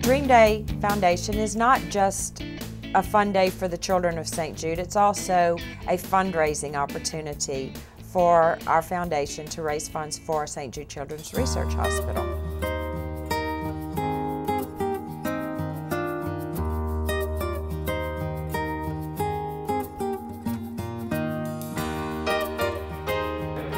Dream Day Foundation is not just a fun day for the children of St. Jude, it's also a fundraising opportunity for our foundation to raise funds for St. Jude Children's Research Hospital.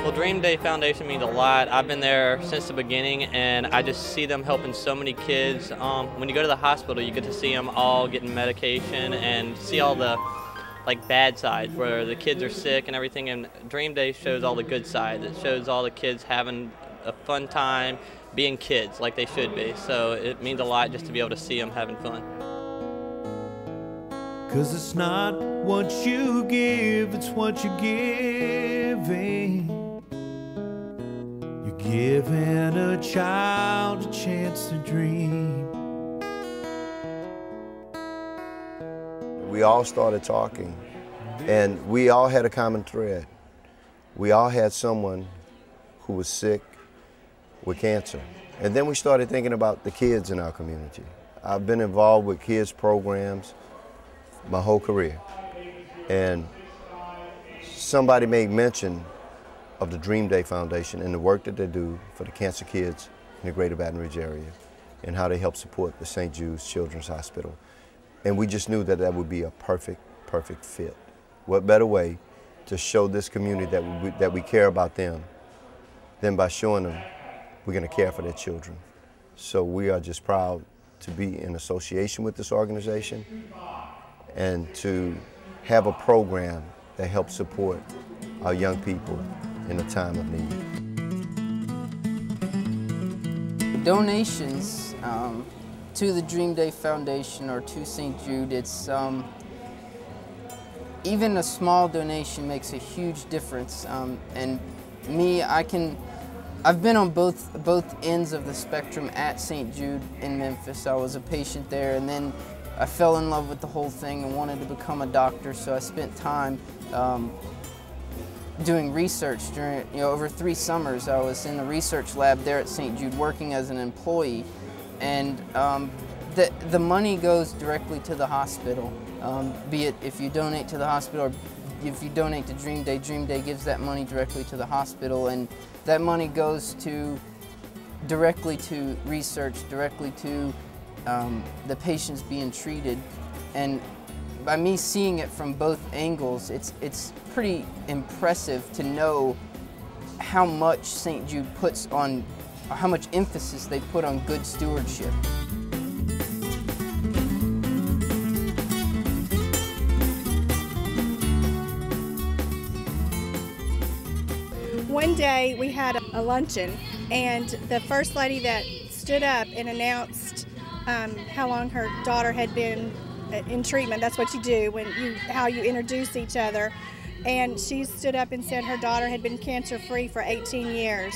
Well, Dream Day Foundation means a lot. I've been there since the beginning, and I just see them helping so many kids. When you go to the hospital, you get to see them all getting medication and see all the bad sides where the kids are sick and everything, and Dream Day shows all the good sides. It shows all the kids having a fun time, being kids like they should be. So it means a lot just to be able to see them having fun. 'Cause it's not what you give, it's what you're giving. You're giving a child a chance to dream. We all started talking, and we all had a common thread. We all had someone who was sick with cancer. And then we started thinking about the kids in our community. I've been involved with kids programs my whole career. And somebody made mention of the Dream Day Foundation and the work that they do for the cancer kids in the greater Baton Rouge area and how they help support the St. Jude's Children's Hospital. And we just knew that that would be a perfect fit. What better way to show this community that we care about them than by showing them we're going to care for their children. So we are just proud to be in association with this organization and to have a program that helps support our young people in a time of need. Donations to the Dream Day Foundation or to St. Jude, it's even a small donation makes a huge difference. And me, I've been on both ends of the spectrum at St. Jude in Memphis. I was a patient there, and then I fell in love with the whole thing and wanted to become a doctor, so I spent time doing research during, over 3 summers. I was in the research lab there at St. Jude working as an employee, and the money goes directly to the hospital, be it if you donate to the hospital or if you donate to Dream Day gives that money directly to the hospital, and that money goes directly to research, directly to the patients being treated. And by me seeing it from both angles, it's pretty impressive to know how much St. Jude puts on, how much emphasis they put on good stewardship. One day we had a luncheon, and the first lady that stood up and announced how long her daughter had been in treatment. That's what you do how you introduce each other. And she stood up and said her daughter had been cancer-free for 18 years.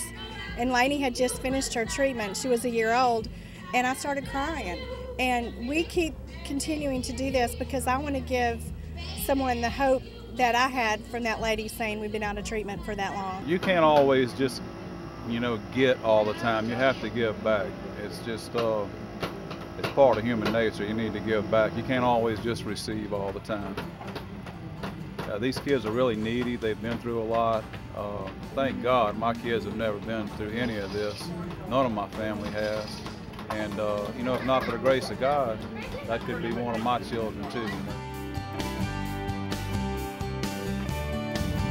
And Lainey had just finished her treatment. She was a year old, and I started crying. And we keep continuing to do this because I want to give someone the hope that I had from that lady saying we've been out of treatment for that long. You can't always just, get all the time. You have to give back. It's just, it's part of human nature. You need to give back. You can't always just receive all the time. These kids are really needy. They've been through a lot. Thank God my kids have never been through any of this. None of my family has. And, if not for the grace of God, that could be one of my children too.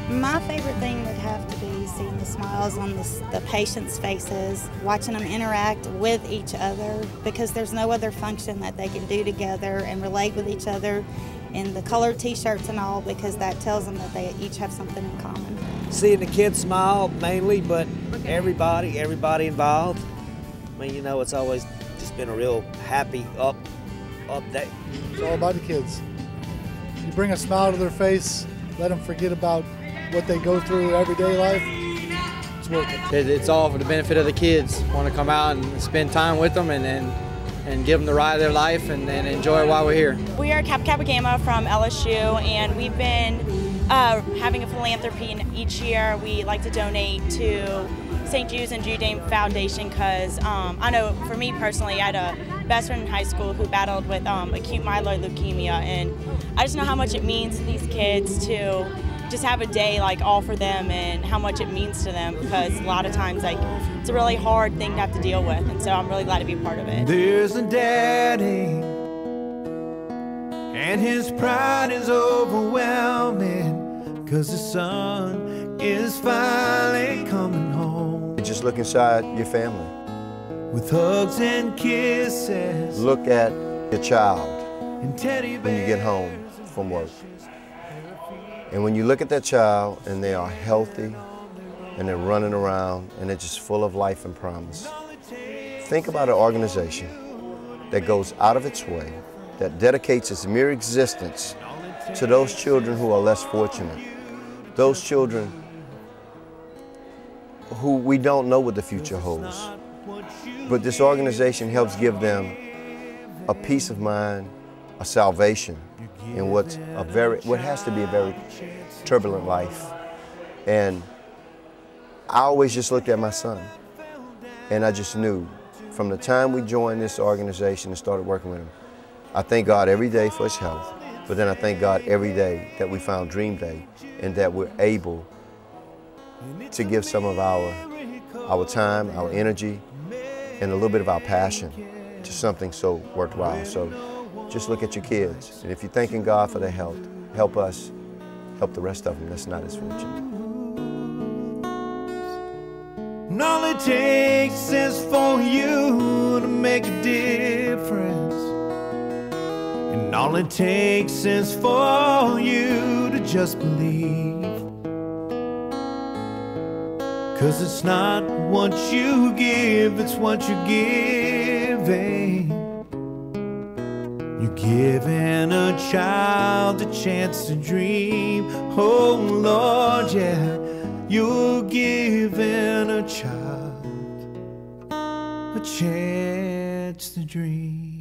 My favorite thing would have to be seeing the smiles on the patients' faces, watching them interact with each other, because there's no other function that they can do together and relate with each other in the colored t-shirts and all, because that tells them that they each have something in common. Seeing the kids smile mainly, but everybody involved. I mean, it's always just been a real happy, up day. It's all about the kids. You bring a smile to their face, let them forget about what they go through everyday life, it's worth it. It's all for the benefit of the kids. Want to come out and spend time with them and give them the ride of their life and enjoy it while we're here. We are Kappa Kappa Gamma from LSU, and we've been having a philanthropy, and each year we like to donate to St. Jude's and Jude Foundation because I know for me personally, I had a best friend in high school who battled with acute myeloid leukemia, and I just know how much it means to these kids to just have a day like all for them and how much it means to them, because a lot of times like it's a really hard thing to have to deal with, and so I'm really glad to be a part of it. There's a daddy, and his pride is overwhelming, 'cause his son is finally coming home. Just look inside your family. With hugs and kisses. Look at your child And teddy bears. when you get home from work. And when you look at that child and they are healthy and they're running around and they're just full of life and promise, think about an organization that goes out of its way, that dedicates its mere existence to those children who are less fortunate, those children who we don't know what the future holds. But this organization helps give them a peace of mind, a salvation in what has to be a very turbulent life. And I always just looked at my son, and I just knew from the time we joined this organization and started working with him, I thank God every day for his health, but then I thank God every day that we found Dream Day and that we're able to give some of our time, our energy, and a little bit of our passion to something so worthwhile. So just look at your kids, and if you're thanking God for their health, help us help the rest of them that's not as fortunate. And all it takes is for you to make a difference. And all it takes is for you to just believe. 'Cause it's not what you give, it's what you're giving. You're giving a child a chance to dream. Oh Lord, yeah. You're giving a child a chance to dream.